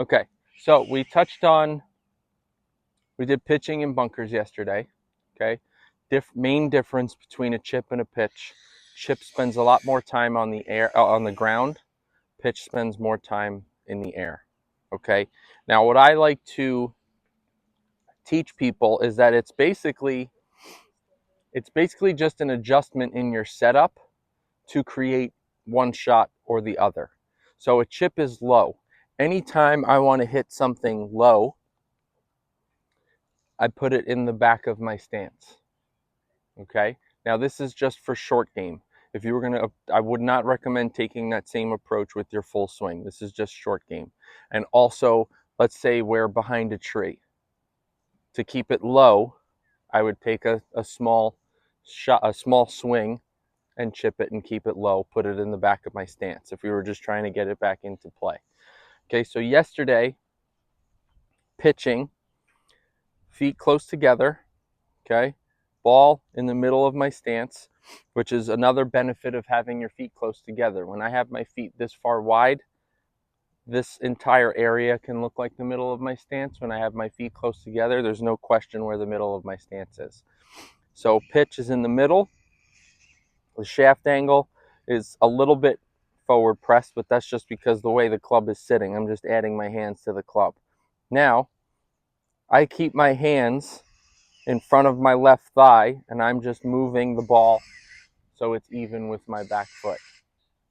Okay, so we did pitching and bunkers yesterday. Okay, main difference between a chip and a pitch: chip spends a lot more time on the air, on the ground. Pitch spends more time in the air. Okay, now what I like to teach people is that it's basically just an adjustment in your setup to create one shot or the other. So a chip is low. Anytime I want to hit something low, I put it in the back of my stance. Okay. Now this is just for short game. If you were going to, I would not recommend taking that same approach with your full swing. This is just short game. And also, let's say we're behind a tree. To keep it low, I would take a small shot, a small swing, and chip it and keep it low, put it in the back of my stance if we were just trying to get it back into play. Okay, so yesterday, pitching, feet close together, okay, ball in the middle of my stance, which is another benefit of having your feet close together. When I have my feet this far wide, this entire area can look like the middle of my stance. When I have my feet close together, there's no question where the middle of my stance is. So pitch is in the middle. The shaft angle is a little bit forward pressed, but that's just because the way the club is sitting. I'm just adding my hands to the club. Now, I keep my hands in front of my left thigh, and I'm just moving the ball so it's even with my back foot.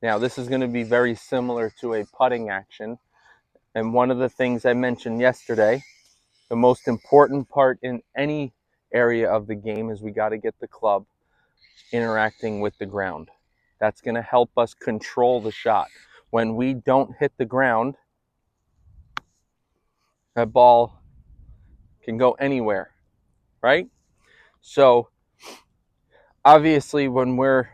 Now, this is going to be very similar to a putting action. And one of the things I mentioned yesterday, the most important part in any area of the game is we got to get the club interacting with the ground. That's going to help us control the shot. When we don't hit the ground, that ball can go anywhere, right? So obviously when we're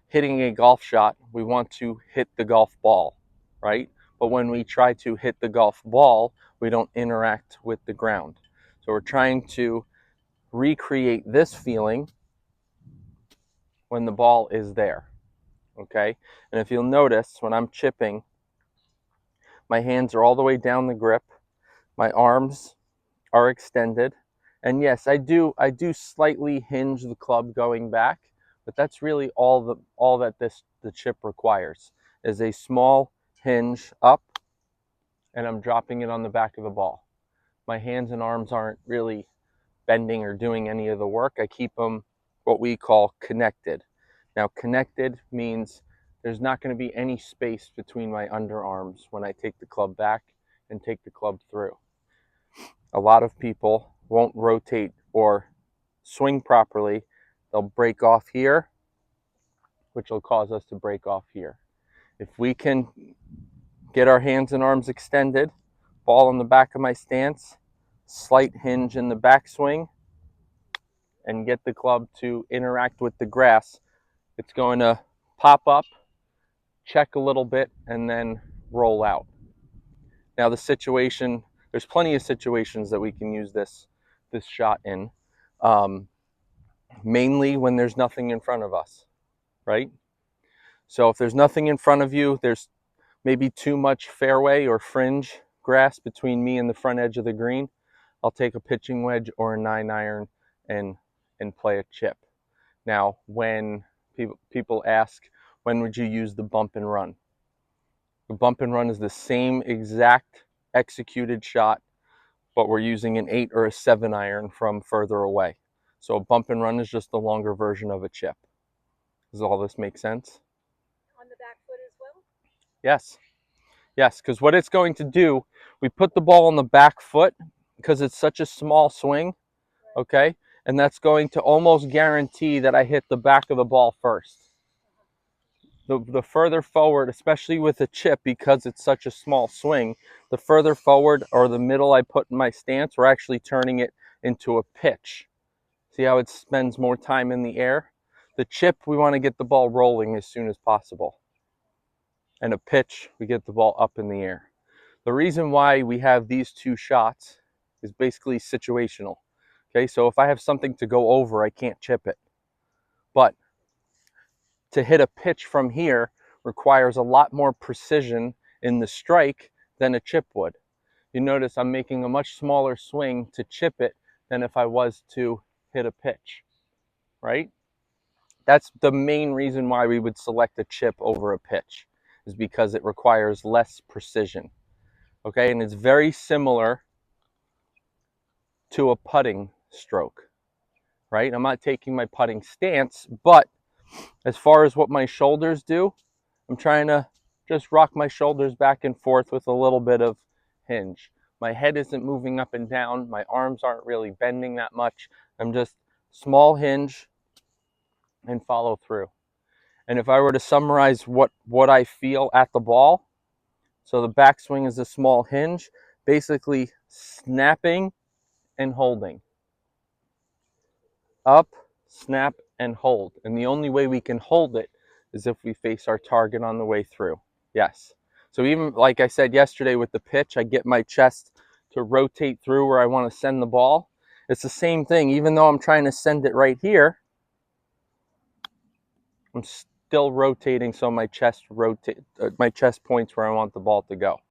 hitting a golf shot, we want to hit the golf ball, right? But when we try to hit the golf ball, we don't interact with the ground. So we're trying to recreate this feeling when the ball is there, okay? And if you'll notice, when I'm chipping, my hands are all the way down the grip. My arms are extended. And yes, I do slightly hinge the club going back, but that's really all that the chip requires is a small hinge up, and I'm dropping it on the back of the ball. My hands and arms aren't really bending or doing any of the work. I keep them what we call connected. Now, connected means there's not going to be any space between my underarms when I take the club back and take the club through. A lot of people won't rotate or swing properly. They'll break off here, which will cause us to break off here. If we can get our hands and arms extended, ball in the back of my stance, slight hinge in the backswing, and get the club to interact with the grass, it's going to pop up, check a little bit, and then roll out. Now the situation, there's plenty of situations that we can use this shot in, mainly when there's nothing in front of us, right? So if there's nothing in front of you, there's maybe too much fairway or fringe grass between me and the front edge of the green, I'll take a pitching wedge or a 9-iron and play a chip. Now, when people ask, when would you use the bump and run? The bump and run is the same exact executed shot, but we're using an 8 or a 7-iron from further away. So a bump and run is just the longer version of a chip. Does all this make sense? On the back foot as well? Yes. Yes, because what it's going to do, we put the ball on the back foot because it's such a small swing, okay? And that's going to almost guarantee that I hit the back of the ball first. The further forward, especially with a chip, because it's such a small swing, the further forward or the middle I put in my stance, we're actually turning it into a pitch. See how it spends more time in the air? The chip, we want to get the ball rolling as soon as possible. And a pitch, we get the ball up in the air. The reason why we have these two shots is basically situational. Okay, so if I have something to go over, I can't chip it. But to hit a pitch from here requires a lot more precision in the strike than a chip would. you notice I'm making a much smaller swing to chip it than if I was to hit a pitch, right? That's the main reason why we would select a chip over a pitch, is because it requires less precision. Okay, and it's very similar to a putting stroke, right? I'm not taking my putting stance, but as far as what my shoulders do, I'm trying to just rock my shoulders back and forth with a little bit of hinge. My head isn't moving up and down. My arms aren't really bending that much. I'm just small hinge and follow through. And if I were to summarize what I feel at the ball, so the backswing is a small hinge, basically snapping and holding. Up, snap, and hold. And the only way we can hold it is if we face our target on the way through. Yes. So even like I said yesterday with the pitch, I get my chest to rotate through where I want to send the ball. It's the same thing. Even though I'm trying to send it right here, I'm still rotating so my chest points where I want the ball to go.